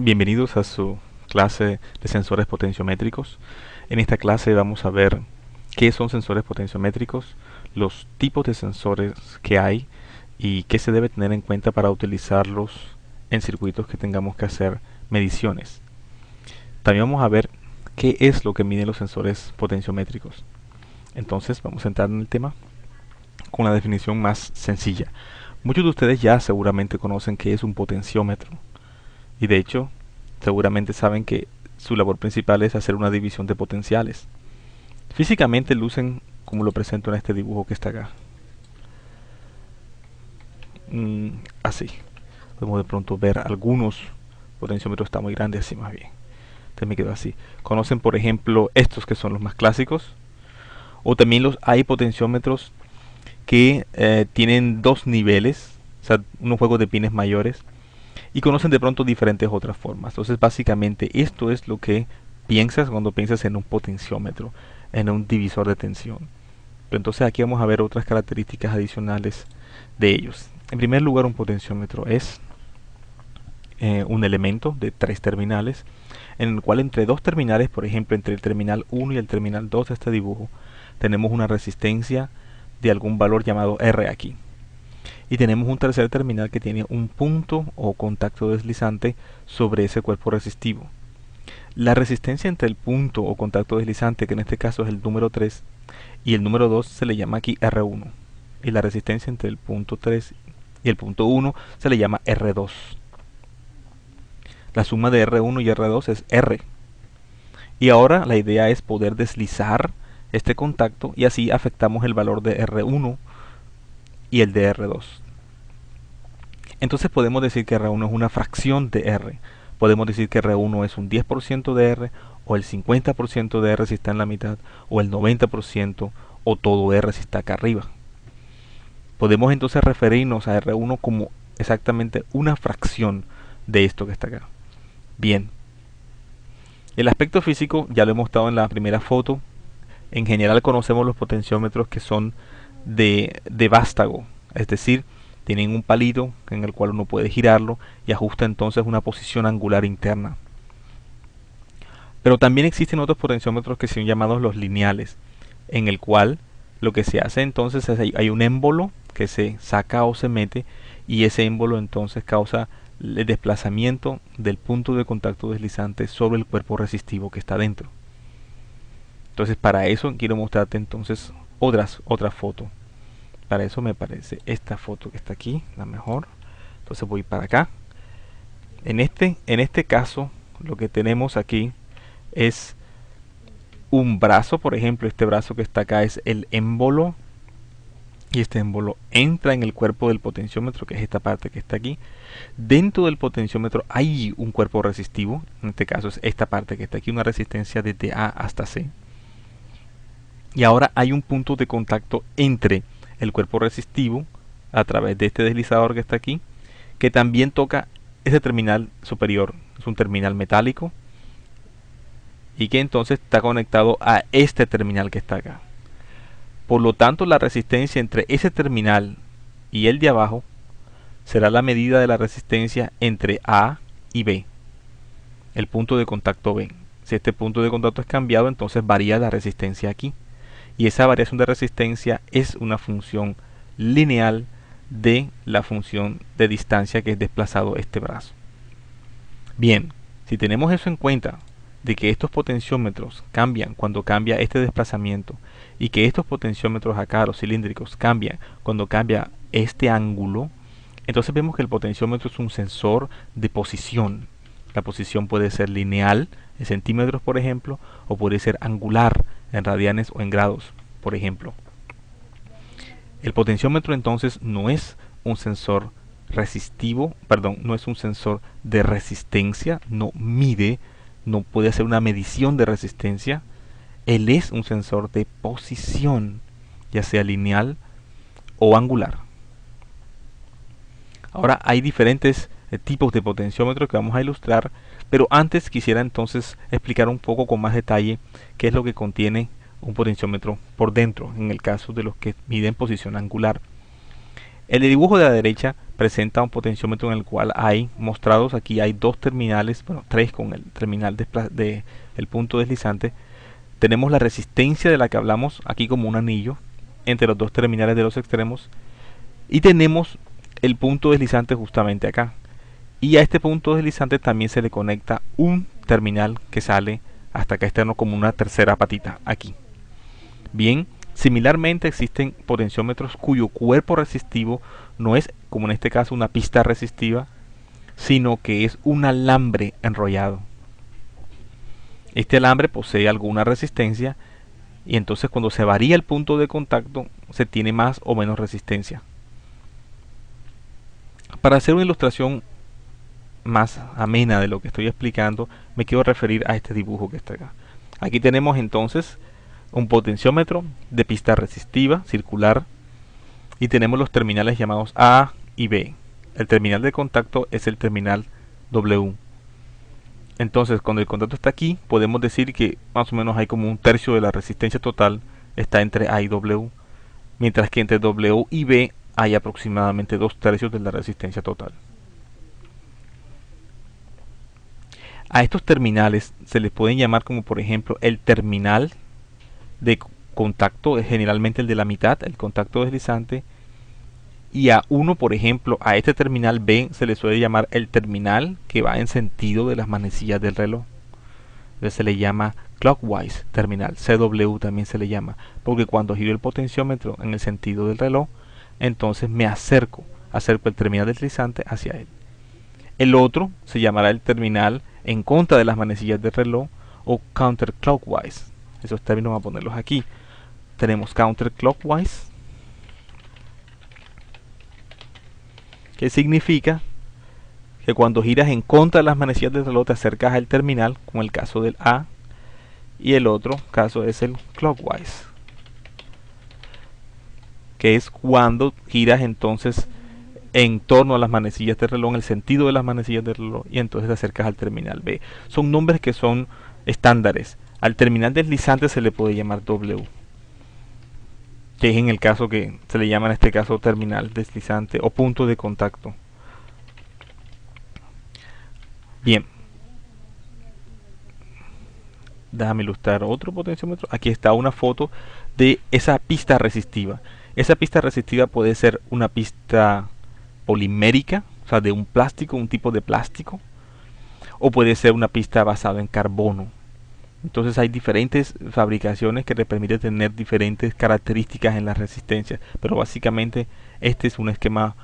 Bienvenidos a su clase de sensores potenciométricos. En esta clase vamos a ver qué son sensores potenciométricos, los tipos de sensores que hay y qué se debe tener en cuenta para utilizarlos en circuitos que tengamos que hacer mediciones. También vamos a ver qué es lo que miden los sensores potenciométricos. Entonces vamos a entrar en el tema con la definición más sencilla. Muchos de ustedes ya seguramente conocen qué es un potenciómetro. Y de hecho, seguramente saben que su labor principal es hacer una división de potenciales. Físicamente lucen como lo presento en este dibujo que está acá. Así. Podemos de pronto ver algunos potenciómetros, está muy grande así más bien. Entonces me quedo así. Conocen por ejemplo estos que son los más clásicos. O también hay potenciómetros que tienen dos niveles, o sea, unos juegos de pines mayores. Y conocen de pronto diferentes otras formas. Entonces básicamente esto es lo que piensas cuando piensas en un potenciómetro, en un divisor de tensión. Pero entonces aquí vamos a ver otras características adicionales de ellos. En primer lugar, un potenciómetro es un elemento de tres terminales, en el cual entre dos terminales, por ejemplo entre el terminal 1 y el terminal 2 de este dibujo, tenemos una resistencia de algún valor llamado R aquí. Y tenemos un tercer terminal que tiene un punto o contacto deslizante sobre ese cuerpo resistivo. La resistencia entre el punto o contacto deslizante, que en este caso es el número 3, y el número 2 se le llama aquí R1. Y la resistencia entre el punto 3 y el punto 1 se le llama R2. La suma de R1 y R2 es R. Y ahora la idea es poder deslizar este contacto y así afectamos el valor de R1 y el de R2. Entonces podemos decir que R1 es una fracción de R. Podemos decir que R1 es un 10% de R, o el 50% de R si está en la mitad, o el 90%, o todo R si está acá arriba. Podemos entonces referirnos a R1 como exactamente una fracción de esto que está acá. Bien. El aspecto físico ya lo hemos mostrado en la primera foto. En general conocemos los potenciómetros que son de vástago, es decir, tienen un palito en el cual uno puede girarlo y ajusta entonces una posición angular interna. Pero también existen otros potenciómetros que son llamados los lineales, en el cual lo que se hace entonces es hay un émbolo que se saca o se mete, y ese émbolo entonces causa el desplazamiento del punto de contacto deslizante sobre el cuerpo resistivo que está dentro. Entonces para eso quiero mostrarte entonces otra foto. Para eso me parece esta foto que está aquí la mejor. Entonces voy para acá. En este caso lo que tenemos aquí es un brazo. Por ejemplo, este brazo que está acá es el émbolo, y este émbolo entra en el cuerpo del potenciómetro, que es esta parte que está aquí. Dentro del potenciómetro hay un cuerpo resistivo, en este caso es esta parte que está aquí, una resistencia desde A hasta C. Y ahora hay un punto de contacto entre el cuerpo resistivo a través de este deslizador que está aquí, que también toca ese terminal superior. Es un terminal metálico y que entonces está conectado a este terminal que está acá. Por lo tanto, la resistencia entre ese terminal y el de abajo será la medida de la resistencia entre A y B, el punto de contacto B. Si este punto de contacto es cambiado, entonces varía la resistencia aquí. Y esa variación de resistencia es una función lineal de la función de distancia que es desplazado este brazo. Bien, si tenemos eso en cuenta, de que estos potenciómetros cambian cuando cambia este desplazamiento, y que estos potenciómetros acá, los cilíndricos, cambian cuando cambia este ángulo, entonces vemos que el potenciómetro es un sensor de posición. La posición puede ser lineal, en centímetros por ejemplo, o puede ser angular, en radianes o en grados, por ejemplo. El potenciómetro entonces no es un sensor resistivo, perdón, no es un sensor de resistencia, no mide, no puede hacer una medición de resistencia. Él es un sensor de posición, ya sea lineal o angular. Ahora hay diferentes tipos de potenciómetros que vamos a ilustrar, pero antes quisiera entonces explicar un poco con más detalle qué es lo que contiene un potenciómetro por dentro, en el caso de los que miden posición angular. El dibujo de la derecha presenta un potenciómetro en el cual hay mostrados, aquí hay dos terminales, bueno, tres con el terminal el punto deslizante. Tenemos la resistencia de la que hablamos aquí como un anillo entre los dos terminales de los extremos, y tenemos el punto deslizante justamente acá, y a este punto deslizante también se le conecta un terminal que sale hasta acá externo como una tercera patita aquí. Bien, similarmente existen potenciómetros cuyo cuerpo resistivo no es, como en este caso, una pista resistiva, sino que es un alambre enrollado. Este alambre posee alguna resistencia, y entonces cuando se varía el punto de contacto se tiene más o menos resistencia. Para hacer una ilustración más amena de lo que estoy explicando, me quiero referir a este dibujo que está acá. Aquí tenemos entonces un potenciómetro de pista resistiva circular, y tenemos los terminales llamados A y B. El terminal de contacto es el terminal W. Entonces, cuando el contacto está aquí, podemos decir que más o menos hay como un tercio de la resistencia total está entre A y W, mientras que entre W y B hay aproximadamente 2/3 de la resistencia total. A estos terminales se les pueden llamar como, por ejemplo, el terminal de contacto, es generalmente el de la mitad, el contacto deslizante, y a uno, por ejemplo, a este terminal B se le suele llamar el terminal que va en sentido de las manecillas del reloj. Entonces se le llama clockwise terminal, CW también se le llama, porque cuando giro el potenciómetro en el sentido del reloj, entonces me acerco el terminal deslizante hacia él. El otro se llamará el terminal en contra de las manecillas del reloj, o counterclockwise. Esos términos vamos a ponerlos aquí. Tenemos counterclockwise, que significa que cuando giras en contra de las manecillas del reloj te acercas al terminal, como el caso del A, y el otro caso es el clockwise, que es cuando giras entonces en torno a las manecillas del reloj, en el sentido de las manecillas del reloj, y entonces te acercas al terminal B. Son nombres que son estándares. Al terminal deslizante se le puede llamar W, que es en el caso que se le llama en este caso terminal deslizante o punto de contacto. Bien, déjame ilustrar otro potenciómetro. Aquí está una foto de esa pista resistiva. Esa pista resistiva puede ser una pista polimérica, o sea, de un plástico, un tipo de plástico, o puede ser una pista basada en carbono. Entonces hay diferentes fabricaciones que le permiten tener diferentes características en las resistencias, pero básicamente este es un esquema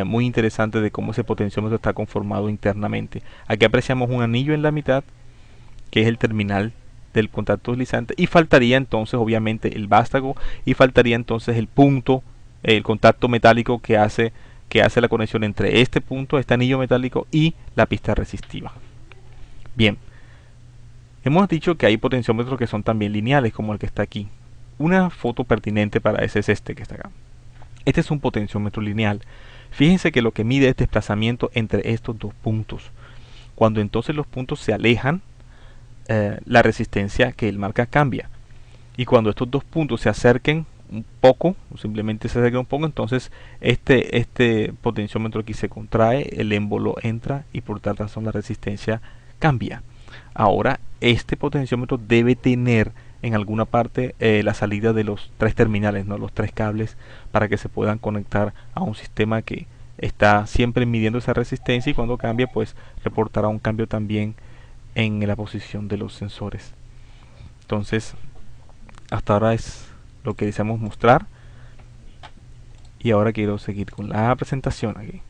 muy interesante de cómo ese potenciómetro está conformado internamente. Aquí apreciamos un anillo en la mitad, que es el terminal del contacto deslizante, y faltaría entonces obviamente el vástago, y faltaría entonces el punto, el contacto metálico que hace la conexión entre este punto, este anillo metálico, y la pista resistiva. Bien, hemos dicho que hay potenciómetros que son también lineales, como el que está aquí. Una foto pertinente para ese es este que está acá. Este es un potenciómetro lineal. Fíjense que lo que mide es desplazamiento entre estos dos puntos. Cuando entonces los puntos se alejan, la resistencia que él marca cambia. Y cuando estos dos puntos se acerquen un poco, o simplemente se acerquen un poco, entonces este potenciómetro aquí se contrae, el émbolo entra y por tal razón la resistencia cambia. Ahora, este potenciómetro debe tener en alguna parte la salida de los tres terminales, ¿no? Los tres cables, para que se puedan conectar a un sistema que está siempre midiendo esa resistencia, y cuando cambie, pues reportará un cambio también en la posición de los sensores. Entonces, hasta ahora es lo que deseamos mostrar, y ahora quiero seguir con la presentación aquí.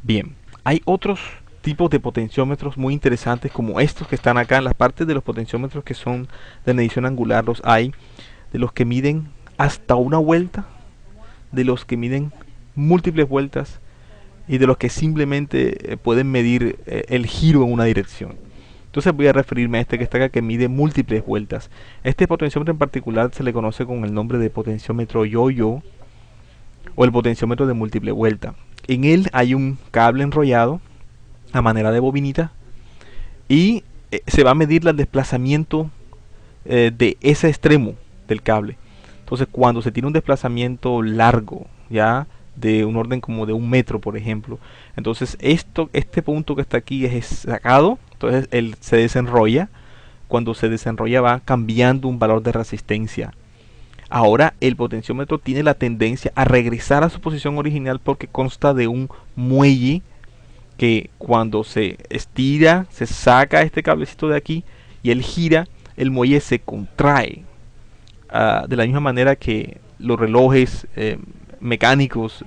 Bien, hay otros tipos de potenciómetros muy interesantes, como estos que están acá. En las partes de los potenciómetros que son de medición angular los hay de los que miden hasta una vuelta, de los que miden múltiples vueltas, y de los que simplemente pueden medir el giro en una dirección. Entonces voy a referirme a este que está acá, que mide múltiples vueltas. Este potenciómetro en particular se le conoce con el nombre de potenciómetro yo-yo, o el potenciómetro de múltiple vuelta. En él hay un cable enrollado a manera de bobinita, y se va a medir el desplazamiento de ese extremo del cable. Entonces, cuando se tiene un desplazamiento largo, ya de un orden como de 1 metro, por ejemplo. Entonces este punto que está aquí es sacado, entonces él se desenrolla. Cuando se desenrolla va cambiando un valor de resistencia. Ahora el potenciómetro tiene la tendencia a regresar a su posición original porque consta de un muelle que cuando se estira, se saca este cablecito de aquí y él gira, el muelle se contrae. De la misma manera que los relojes mecánicos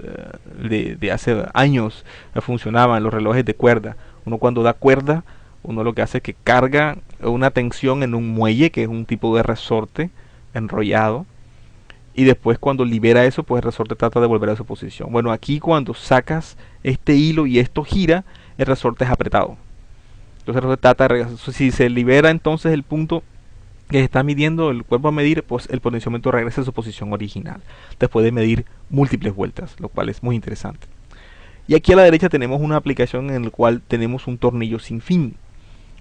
de hace años funcionaban, los relojes de cuerda. Uno cuando da cuerda, uno lo que hace es que carga una tensión en un muelle, que es un tipo de resorte enrollado, y después cuando libera eso, pues el resorte trata de volver a su posición. Bueno, aquí cuando sacas este hilo y esto gira, el resorte es apretado. Entonces el resorte trata de, si se libera entonces el punto que se está midiendo, el cuerpo a medir, pues el potenciómetro regresa a su posición original, después de medir múltiples vueltas, lo cual es muy interesante. Y aquí a la derecha tenemos una aplicación en la cual tenemos un tornillo sin fin.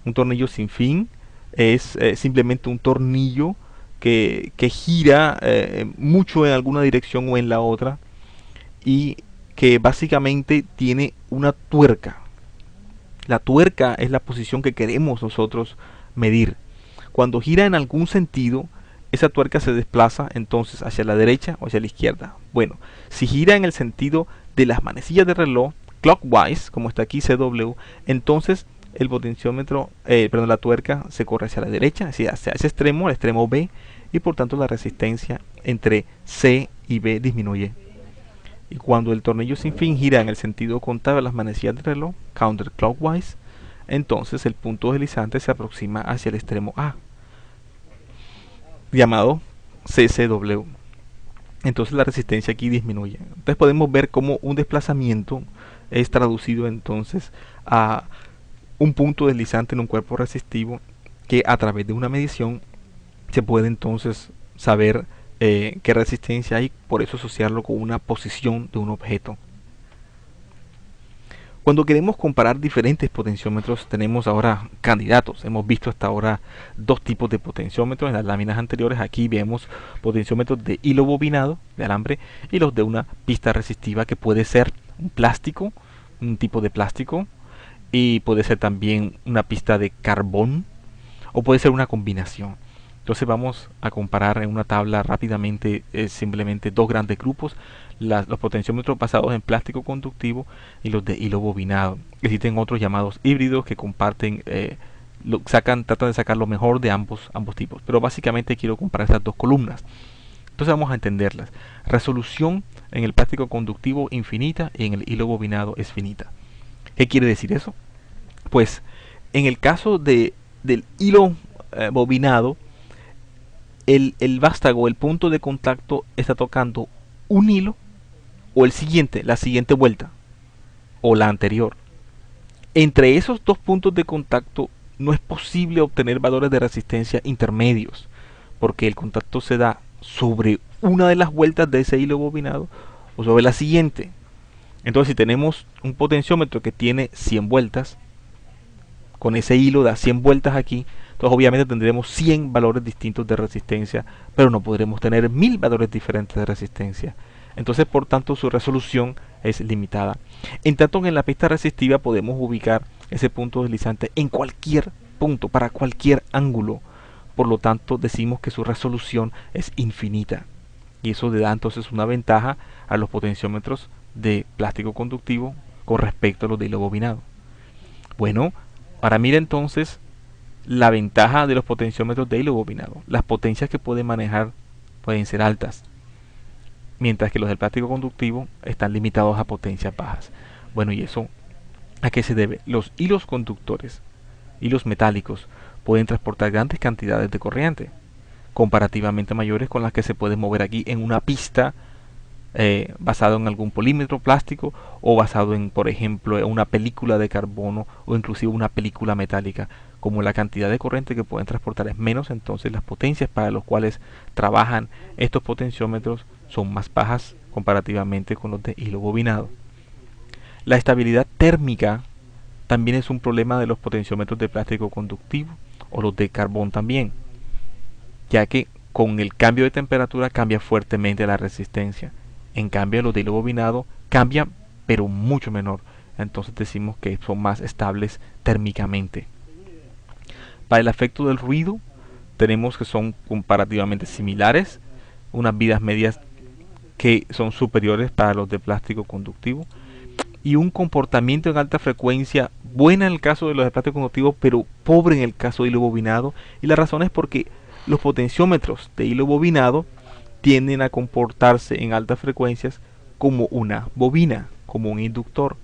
Un tornillo sin fin es simplemente un tornillo que gira mucho en alguna dirección o en la otra y que básicamente tiene una tuerca. La tuerca es la posición que queremos nosotros medir. Cuando gira en algún sentido, esa tuerca se desplaza entonces hacia la derecha o hacia la izquierda. Bueno, si gira en el sentido de las manecillas de reloj, clockwise, como está aquí CW, entonces el potenciómetro, la tuerca se corre hacia la derecha, hacia ese extremo, el extremo B, y por tanto la resistencia entre C y B disminuye. Y cuando el tornillo sin fin gira en el sentido contrario a las manecillas de reloj, counterclockwise, entonces el punto deslizante se aproxima hacia el extremo A, llamado CCW. Entonces la resistencia aquí disminuye. Entonces podemos ver cómo un desplazamiento es traducido entonces a un punto deslizante en un cuerpo resistivo, que a través de una medición se puede entonces saber qué resistencia hay, por eso asociarlo con una posición de un objeto. Cuando queremos comparar diferentes potenciómetros, tenemos ahora candidatos. Hemos visto hasta ahora dos tipos de potenciómetros. En las láminas anteriores aquí vemos potenciómetros de hilo bobinado, de alambre, y los de una pista resistiva, que puede ser un plástico, un tipo de plástico, y puede ser también una pista de carbón, o puede ser una combinación. Entonces vamos a comparar en una tabla rápidamente simplemente dos grandes grupos: los potenciómetros basados en plástico conductivo y los de hilo bobinado. Existen otros llamados híbridos que comparten, tratan de sacar lo mejor de ambos tipos, pero básicamente quiero comparar estas dos columnas. Entonces vamos a entenderlas. Resolución en el plástico conductivo infinita y en el hilo bobinado es finita. ¿Qué quiere decir eso? Pues en el caso del hilo bobinado, el vástago, el punto de contacto, está tocando un hilo o el siguiente, la siguiente vuelta o la anterior. Entre esos dos puntos de contacto no es posible obtener valores de resistencia intermedios, porque el contacto se da sobre una de las vueltas de ese hilo bobinado o sobre la siguiente. Entonces, si tenemos un potenciómetro que tiene 100 vueltas, con ese hilo da 100 vueltas aquí, entonces obviamente tendremos 100 valores distintos de resistencia, pero no podremos tener 1000 valores diferentes de resistencia. Entonces, por tanto, su resolución es limitada. En tanto que en la pista resistiva podemos ubicar ese punto deslizante en cualquier punto, para cualquier ángulo. Por lo tanto, decimos que su resolución es infinita. Y eso le da entonces una ventaja a los potenciómetros de plástico conductivo con respecto a los de hilo bobinado. Bueno, ahora mira entonces la ventaja de los potenciómetros de hilo bobinado. Las potencias que pueden manejar pueden ser altas, mientras que los del plástico conductivo están limitados a potencias bajas. Bueno, ¿y eso a qué se debe? Los hilos conductores, hilos metálicos, pueden transportar grandes cantidades de corriente, comparativamente mayores con las que se pueden mover aquí en una pista basado en algún polímero plástico, o basado en, por ejemplo, en una película de carbono o inclusive una película metálica. Como la cantidad de corriente que pueden transportar es menos, entonces las potencias para las cuales trabajan estos potenciómetros son más bajas comparativamente con los de hilo bobinado. La estabilidad térmica también es un problema de los potenciómetros de plástico conductivo o los de carbón también, ya que con el cambio de temperatura cambia fuertemente la resistencia. En cambio, los de hilo bobinado cambia, pero mucho menor. Entonces decimos que son más estables térmicamente. Para el efecto del ruido, tenemos que son comparativamente similares, unas vidas medias que son superiores para los de plástico conductivo, y un comportamiento en alta frecuencia buena en el caso de los de plástico conductivo, pero pobre en el caso de hilo bobinado. Y la razón es porque los potenciómetros de hilo bobinado tienden a comportarse en altas frecuencias como una bobina, como un inductor,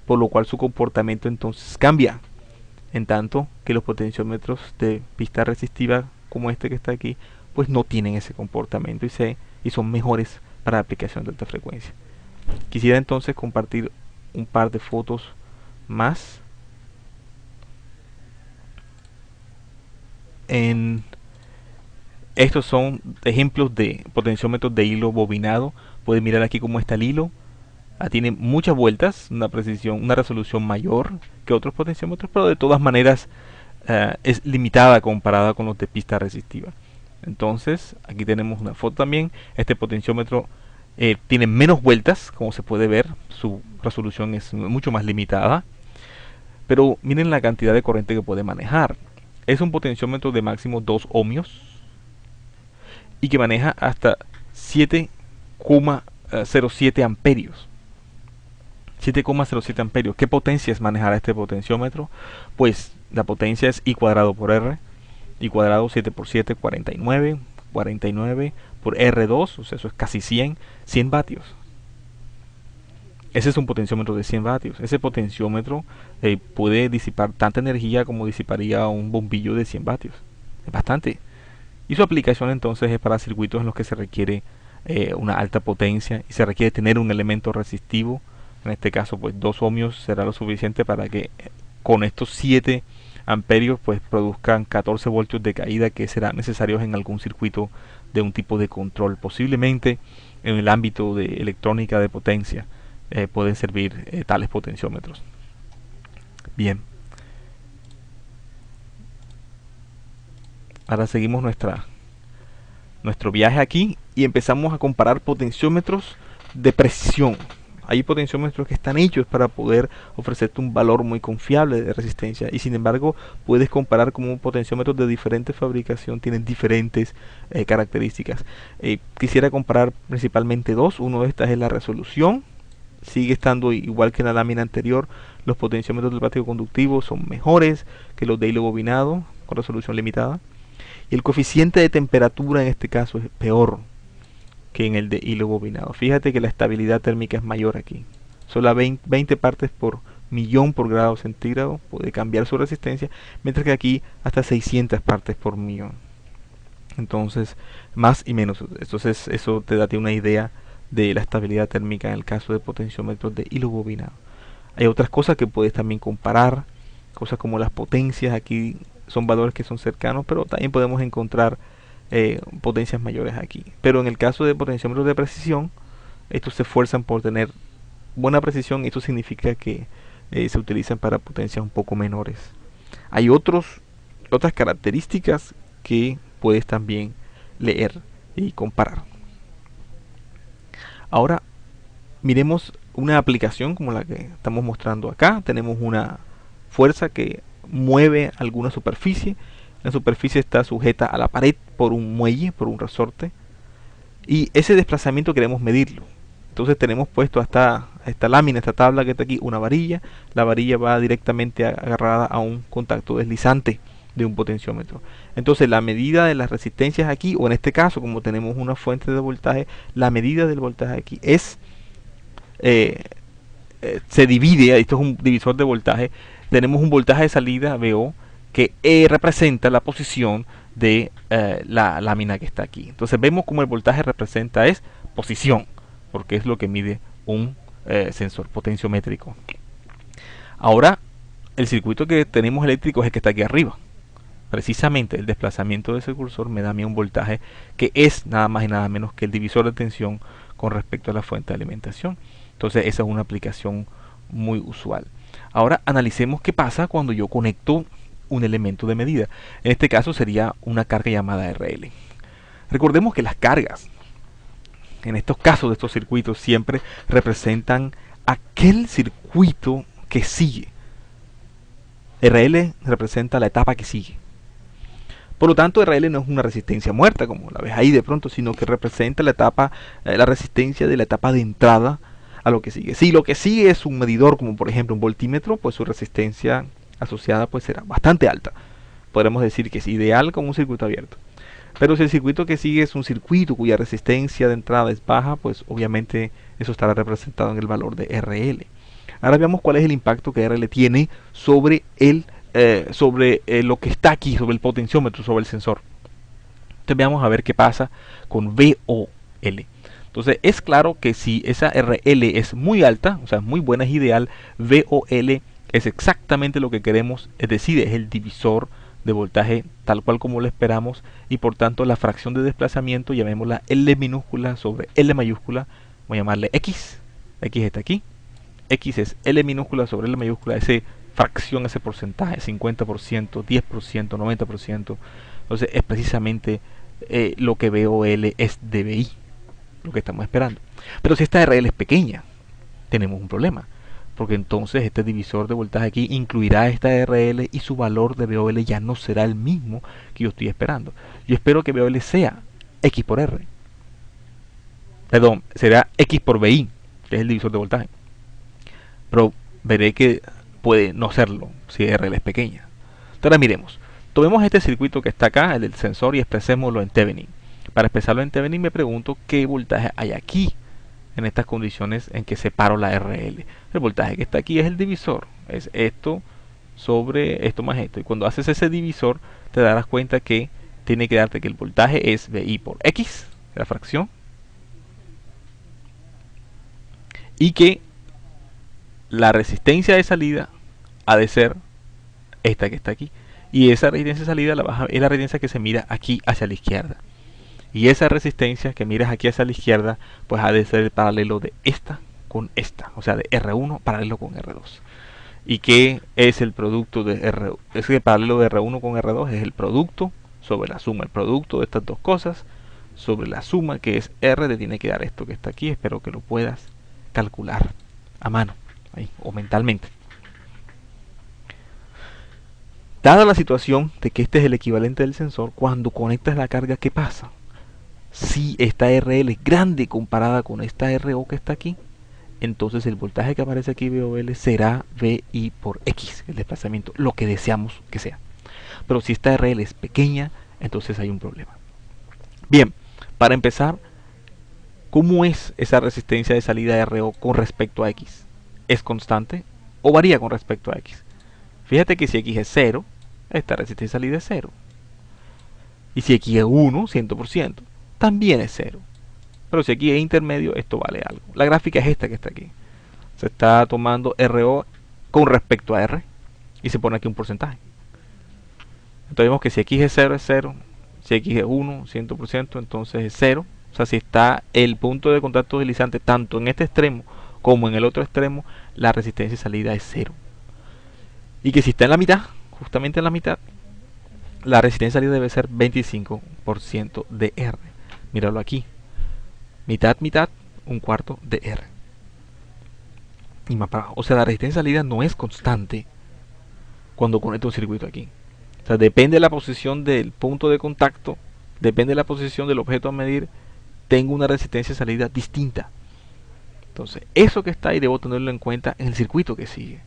por lo cual su comportamiento entonces cambia, en tanto que los potenciómetros de pista resistiva como este que está aquí pues no tienen ese comportamiento y son mejores para aplicación de alta frecuencia. Quisiera entonces compartir un par de fotos más estos son ejemplos de potenciómetros de hilo bobinado. Pueden mirar aquí cómo está el hilo. Tiene muchas vueltas, una precisión, una resolución mayor que otros potenciómetros, pero de todas maneras es limitada comparada con los de pista resistiva. Entonces aquí tenemos una foto también. Este potenciómetro tiene menos vueltas, como se puede ver, su resolución es mucho más limitada, pero miren la cantidad de corriente que puede manejar. Es un potenciómetro de máximo 2 ohmios y que maneja hasta 7,07 amperios. 7,07 amperios. ¿Qué potencia es manejar este potenciómetro? Pues la potencia es I cuadrado por R. I cuadrado 7 por 7, 49. 49 por R2, o sea, eso es casi 100 vatios. Ese es un potenciómetro de 100 vatios. Ese potenciómetro puede disipar tanta energía como disiparía un bombillo de 100 vatios. Es bastante. Y su aplicación entonces es para circuitos en los que se requiere una alta potencia y se requiere tener un elemento resistivo. En este caso pues 2 ohmios será lo suficiente para que con estos 7 amperios pues produzcan 14 voltios de caída que serán necesarios en algún circuito de un tipo de control. Posiblemente en el ámbito de electrónica de potencia pueden servir tales potenciómetros. Bien, ahora seguimos nuestro viaje aquí y empezamos a comparar potenciómetros de precisión. Hay potenciómetros que están hechos para poder ofrecerte un valor muy confiable de resistencia y sin embargo puedes comparar como potenciómetros de diferente fabricación tienen diferentes características. Quisiera comparar principalmente dos. Uno de estas es la resolución. Sigue estando igual que en la lámina anterior. Los potenciómetros del plástico conductivo son mejores que los de hilo bobinado con resolución limitada. Y el coeficiente de temperatura en este caso es peor que en el de hilo bobinado. Fíjate que la estabilidad térmica es mayor aquí. Solo 20 partes por millón por grado centígrado puede cambiar su resistencia, mientras que aquí hasta 600 partes por millón. Entonces, más y menos. Entonces, eso te da una idea de la estabilidad térmica en el caso de potenciómetros de hilo bobinado. Hay otras cosas que puedes también comparar, cosas como las potencias. Aquí son valores que son cercanos, pero también podemos encontrar potencias mayores aquí. Pero en el caso de potenciómetros de precisión, estos se esfuerzan por tener buena precisión y esto significa que se utilizan para potencias un poco menores. Hay otras características que puedes también leer y comparar. Ahora miremos una aplicación como la que estamos mostrando acá. Tenemos una fuerza que mueve alguna superficie. La superficie está sujeta a la pared por un muelle, por un resorte. Y ese desplazamiento queremos medirlo. Entonces tenemos puesto esta lámina, esta tabla que está aquí, una varilla. La varilla va directamente agarrada a un contacto deslizante de un potenciómetro. Entonces la medida de las resistencias aquí, o en este caso como tenemos una fuente de voltaje, la medida del voltaje aquí es se divide, esto es un divisor de voltaje, tenemos un voltaje de salida VO que representa la posición de la lámina que está aquí. Entonces vemos como el voltaje representa es posición, porque es lo que mide un sensor potenciométrico. Ahora el circuito que tenemos eléctrico es el que está aquí arriba. Precisamente el desplazamiento de ese cursor me da a mí un voltaje que es nada más y nada menos que el divisor de tensión con respecto a la fuente de alimentación. Entonces esa es una aplicación muy usual. Ahora analicemos qué pasa cuando yo conecto un elemento de medida. En este caso sería una carga llamada RL. Recordemos que las cargas en estos casos de estos circuitos siempre representan aquel circuito que sigue. RL representa la etapa que sigue. Por lo tanto, RL no es una resistencia muerta, como la ves ahí de pronto, sino que representa la etapa, la resistencia de la etapa de entrada a lo que sigue. Si lo que sigue es un medidor, como por ejemplo un voltímetro, pues su resistencia asociada pues será bastante alta. Podremos decir que es ideal como un circuito abierto. Pero si el circuito que sigue es un circuito cuya resistencia de entrada es baja, pues obviamente eso estará representado en el valor de RL. Ahora veamos cuál es el impacto que RL tiene sobre lo que está aquí, sobre el potenciómetro, sobre el sensor. Entonces veamos a ver qué pasa con VOL. Entonces es claro que si esa RL es muy alta, o sea, muy buena, es ideal, VOL es exactamente lo que queremos, es decir, es el divisor de voltaje tal cual como lo esperamos, y por tanto la fracción de desplazamiento llamémosla L minúscula sobre L mayúscula, voy a llamarle X está aquí, X es L minúscula sobre L mayúscula, ese fracción, ese porcentaje, 50%, 10%, 90%, entonces es precisamente lo que VOL es dBi, lo que estamos esperando. Pero si esta RL es pequeña, tenemos un problema, porque entonces este divisor de voltaje aquí incluirá esta RL y su valor de VOL ya no será el mismo que yo estoy esperando. Yo espero que VOL sea X por R. Perdón, será X por VI, que es el divisor de voltaje. Pero veré que puede no serlo si RL es pequeña. Ahora miremos. Tomemos este circuito que está acá, el del sensor, y expresémoslo en Thevenin. Para expresarlo en Thevenin me pregunto qué voltaje hay aquí en estas condiciones en que separo la RL. El voltaje que está aquí es el divisor, es esto sobre esto más esto, y cuando haces ese divisor te darás cuenta que tiene que darte que el voltaje es VI por X, la fracción, y que la resistencia de salida ha de ser esta que está aquí, y esa resistencia de salida es la resistencia que se mira aquí hacia la izquierda. Y esa resistencia que miras aquí hacia la izquierda, pues ha de ser el paralelo de esta con esta, o sea, de R1 paralelo con R2. ¿Y qué es el producto de R1? Es que el paralelo de R1 con R2 es el producto sobre la suma, el producto de estas dos cosas sobre la suma, que es R, te tiene que dar esto que está aquí. Espero que lo puedas calcular a mano ahí, o mentalmente. Dada la situación de que este es el equivalente del sensor, cuando conectas la carga, ¿qué pasa? Si esta RL es grande comparada con esta RO que está aquí, entonces el voltaje que aparece aquí VOL será VI por X, el desplazamiento, lo que deseamos que sea. Pero si esta RL es pequeña, entonces hay un problema. Bien, para empezar, ¿cómo es esa resistencia de salida RO con respecto a X? ¿Es constante o varía con respecto a X? Fíjate que si X es 0, esta resistencia de salida es 0. Y si X es 1, 100%, también es 0. Pero si aquí es intermedio, esto vale algo. La gráfica es esta que está aquí. Se está tomando RO con respecto a R y se pone aquí un porcentaje. Entonces vemos que si X es 0 es 0, si X es 1, 100%, entonces es 0. O sea, si está el punto de contacto deslizante tanto en este extremo como en el otro extremo, la resistencia de salida es 0. Y que si está en la mitad, justamente en la mitad, la resistencia de salida debe ser 25% de R. Míralo aquí. Mitad, mitad, un cuarto de R. Y más para abajo. O sea, la resistencia de salida no es constante cuando conecto un circuito aquí. O sea, depende de la posición del punto de contacto, depende de la posición del objeto a medir, tengo una resistencia de salida distinta. Entonces, eso que está ahí debo tenerlo en cuenta en el circuito que sigue.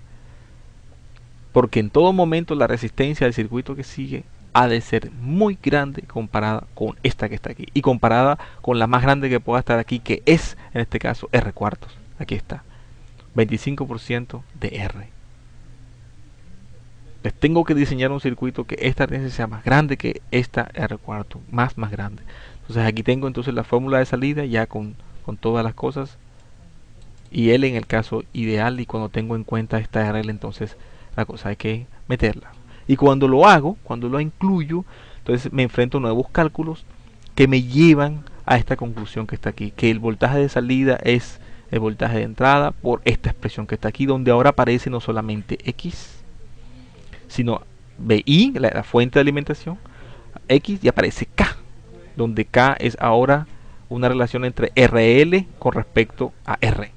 Porque en todo momento la resistencia del circuito que sigue ha de ser muy grande comparada con esta que está aquí. Y comparada con la más grande que pueda estar aquí, que es, en este caso, R cuartos. Aquí está. 25% de R. Les tengo que diseñar un circuito que esta resistencia sea más grande que esta R cuarto. Más grande. Entonces aquí tengo entonces la fórmula de salida ya con todas las cosas. Y L en el caso ideal. Y cuando tengo en cuenta esta RL, entonces la cosa hay que meterla. Y cuando lo hago, cuando lo incluyo, entonces me enfrento a nuevos cálculos que me llevan a esta conclusión que está aquí, que el voltaje de salida es el voltaje de entrada por esta expresión que está aquí, donde ahora aparece no solamente X, sino VI, la fuente de alimentación, X, y aparece K, donde K es ahora una relación entre RL con respecto a R.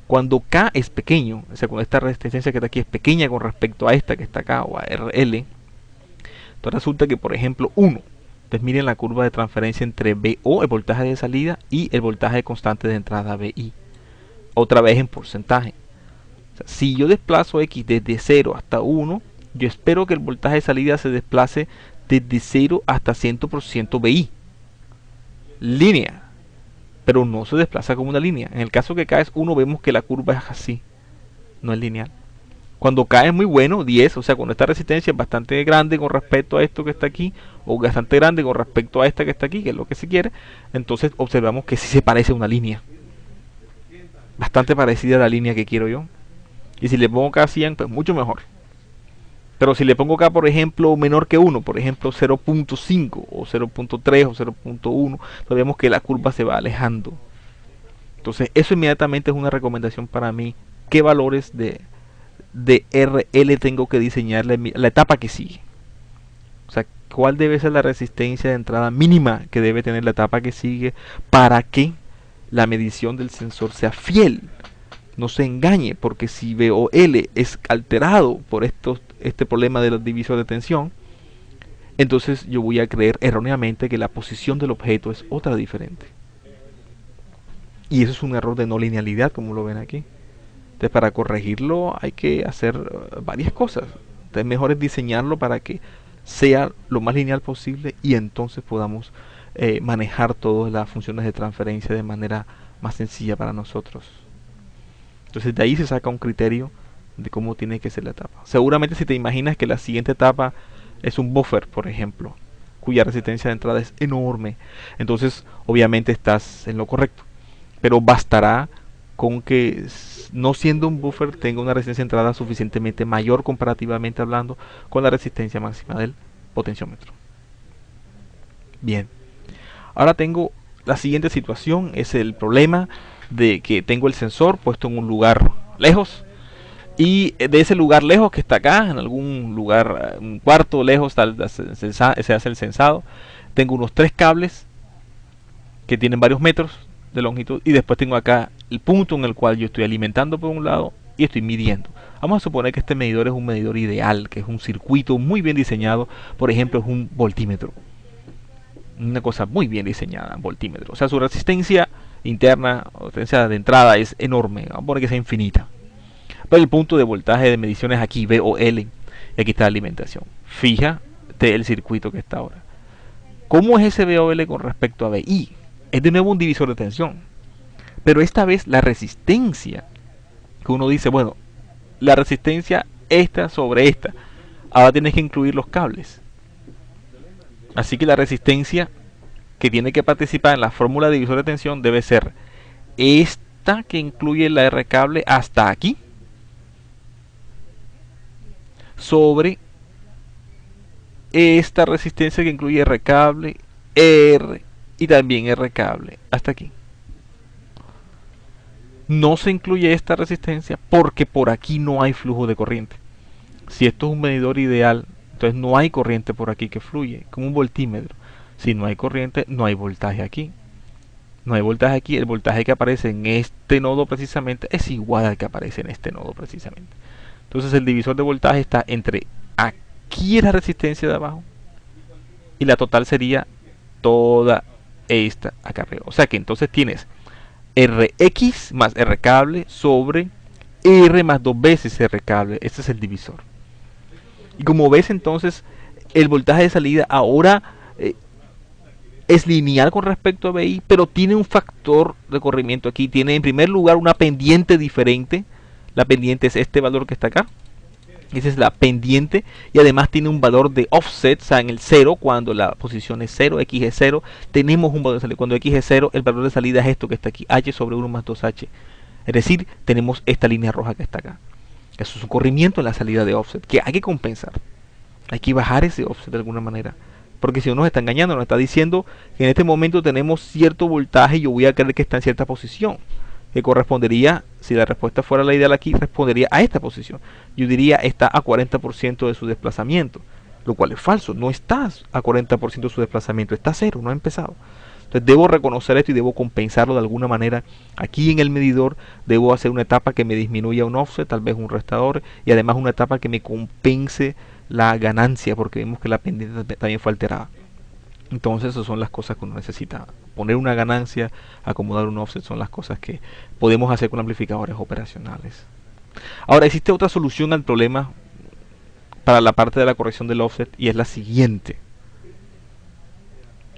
Cuando K es pequeño, o sea, cuando esta resistencia que está aquí es pequeña con respecto a esta que está acá, o a RL, entonces resulta que, por ejemplo, 1. Entonces miren la curva de transferencia entre VO, el voltaje de salida, y el voltaje constante de entrada VI. Otra vez en porcentaje. O sea, si yo desplazo X desde 0 hasta 1, yo espero que el voltaje de salida se desplace desde 0 hasta 100% VI. Línea. Pero no se desplaza como una línea. En el caso que K es 1, vemos que la curva es así. No es lineal. Cuando K es muy bueno, 10, o sea, cuando esta resistencia es bastante grande con respecto a esto que está aquí, o bastante grande con respecto a esta que está aquí, que es lo que se quiere, entonces observamos que sí se parece a una línea. Bastante parecida a la línea que quiero yo. Y si le pongo K 100, pues mucho mejor. Pero si le pongo K, por ejemplo, menor que 1, por ejemplo 0.5 o 0.3 o 0.1, pues vemos que la curva se va alejando. Entonces eso inmediatamente es una recomendación para mí. ¿Qué valores de RL tengo que diseñarle la etapa que sigue? O sea, ¿cuál debe ser la resistencia de entrada mínima que debe tener la etapa que sigue para que la medición del sensor sea fiel? No se engañe, porque si VOL es alterado por este problema de los divisores de tensión, entonces yo voy a creer erróneamente que la posición del objeto es otra diferente. Y eso es un error de no linealidad, como lo ven aquí. Entonces, para corregirlo hay que hacer varias cosas. Entonces, mejor es diseñarlo para que sea lo más lineal posible y entonces podamos manejar todas las funciones de transferencia de manera más sencilla para nosotros. Entonces de ahí se saca un criterio de cómo tiene que ser la etapa. Seguramente si te imaginas que la siguiente etapa es un buffer, por ejemplo, cuya resistencia de entrada es enorme, entonces obviamente estás en lo correcto. Pero bastará con que, no siendo un buffer, tenga una resistencia de entrada suficientemente mayor comparativamente hablando con la resistencia máxima del potenciómetro. Bien, ahora tengo la siguiente situación, es el problema de que tengo el sensor puesto en un lugar lejos, y de ese lugar lejos que está acá, en algún lugar, un cuarto lejos, se hace el sensado. Tengo unos 3 cables que tienen varios metros de longitud, y después tengo acá el punto en el cual yo estoy alimentando por un lado y estoy midiendo. Vamos a suponer que este medidor es un medidor ideal, que es un circuito muy bien diseñado. Por ejemplo, es un voltímetro, una cosa muy bien diseñada, un voltímetro. O sea, su resistencia interna o resistencia de entrada es enorme, vamos a poner que sea infinita. Pero el punto de voltaje de medición es aquí, VOL, y aquí está la alimentación. Fíjate el circuito que está ahora. ¿Cómo es ese VOL con respecto a VI? Es de nuevo un divisor de tensión, pero esta vez la resistencia, que uno dice, bueno, la resistencia esta sobre esta, ahora tienes que incluir los cables. Así que la resistencia que tiene que participar en la fórmula de divisor de tensión debe ser esta que incluye la R cable hasta aquí, sobre esta resistencia que incluye R cable, R y también R cable hasta aquí. No se incluye esta resistencia porque por aquí no hay flujo de corriente. Si esto es un medidor ideal, entonces no hay corriente por aquí que fluye, como un voltímetro. Si no hay corriente, no hay voltaje aquí. No hay voltaje aquí, el voltaje que aparece en este nodo precisamente es igual al que aparece en este nodo precisamente. Entonces el divisor de voltaje está entre aquí, la resistencia de abajo, y la total sería toda esta acá arriba. O sea que entonces tienes Rx más R cable sobre R más 2 veces R cable. Este es el divisor. Y como ves, entonces el voltaje de salida ahora es lineal con respecto a VI, pero tiene un factor de corrimiento aquí. Tiene en primer lugar una pendiente diferente. La pendiente es este valor que está acá. Esa es la pendiente, y además tiene un valor de offset, o sea, en el 0, cuando la posición es 0, X es 0, tenemos un valor de salida. Cuando X es 0, el valor de salida es esto que está aquí, H sobre 1 más 2H. Es decir, tenemos esta línea roja que está acá. Eso es un corrimiento en la salida de offset, que hay que compensar. Hay que bajar ese offset de alguna manera. Porque si uno nos está engañando, nos está diciendo que en este momento tenemos cierto voltaje y yo voy a creer que está en cierta posición, que correspondería, si la respuesta fuera la ideal aquí, respondería a esta posición. Yo diría está a 40% de su desplazamiento, lo cual es falso. No estás a 40% de su desplazamiento, está a 0, no ha empezado. Entonces debo reconocer esto y debo compensarlo de alguna manera. Aquí en el medidor debo hacer una etapa que me disminuya un offset, tal vez un restador, y además una etapa que me compense la ganancia, porque vemos que la pendiente también fue alterada. Entonces esas son las cosas que uno necesita. Poner una ganancia, acomodar un offset, son las cosas que podemos hacer con amplificadores operacionales. Ahora existe otra solución al problema para la parte de la corrección del offset, y es la siguiente: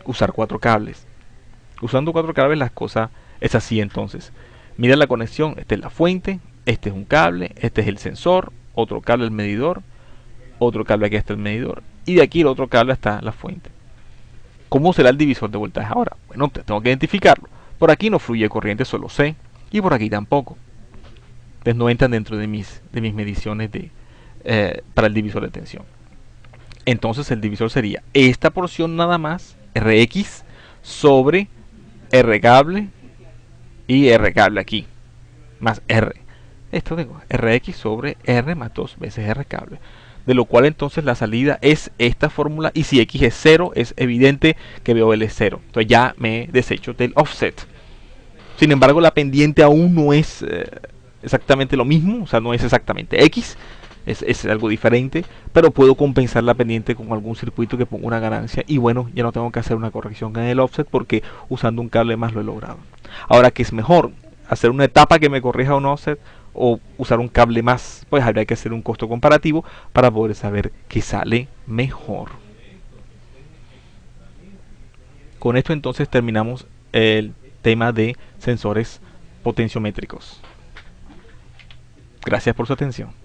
usar 4 cables. Usando 4 cables las cosas es así. Entonces mira la conexión, esta es la fuente, este es un cable, este es el sensor, otro cable el medidor, otro cable aquí está el medidor, y de aquí el otro cable está la fuente. ¿Cómo será el divisor de voltaje ahora? Bueno, tengo que identificarlo. Por aquí no fluye corriente, solo C, y por aquí tampoco. Entonces no entran dentro de mis mediciones para el divisor de tensión. Entonces el divisor sería esta porción nada más, Rx, sobre R cable y R cable aquí, más R. Esto tengo Rx sobre R más 2 veces R cable. De lo cual entonces la salida es esta fórmula, y si X es 0 es evidente que veo L es 0. Entonces ya me deshecho del offset. Sin embargo, la pendiente aún no es exactamente lo mismo, o sea, no es exactamente X, es algo diferente, pero puedo compensar la pendiente con algún circuito que ponga una ganancia, y bueno, ya no tengo que hacer una corrección en el offset porque usando un cable más lo he logrado. Ahora, ¿qué es mejor? ¿Hacer una etapa que me corrija un offset o usar un cable más? Pues habría que hacer un costo comparativo para poder saber qué sale mejor. Con esto entonces terminamos el tema de sensores potenciométricos. Gracias por su atención.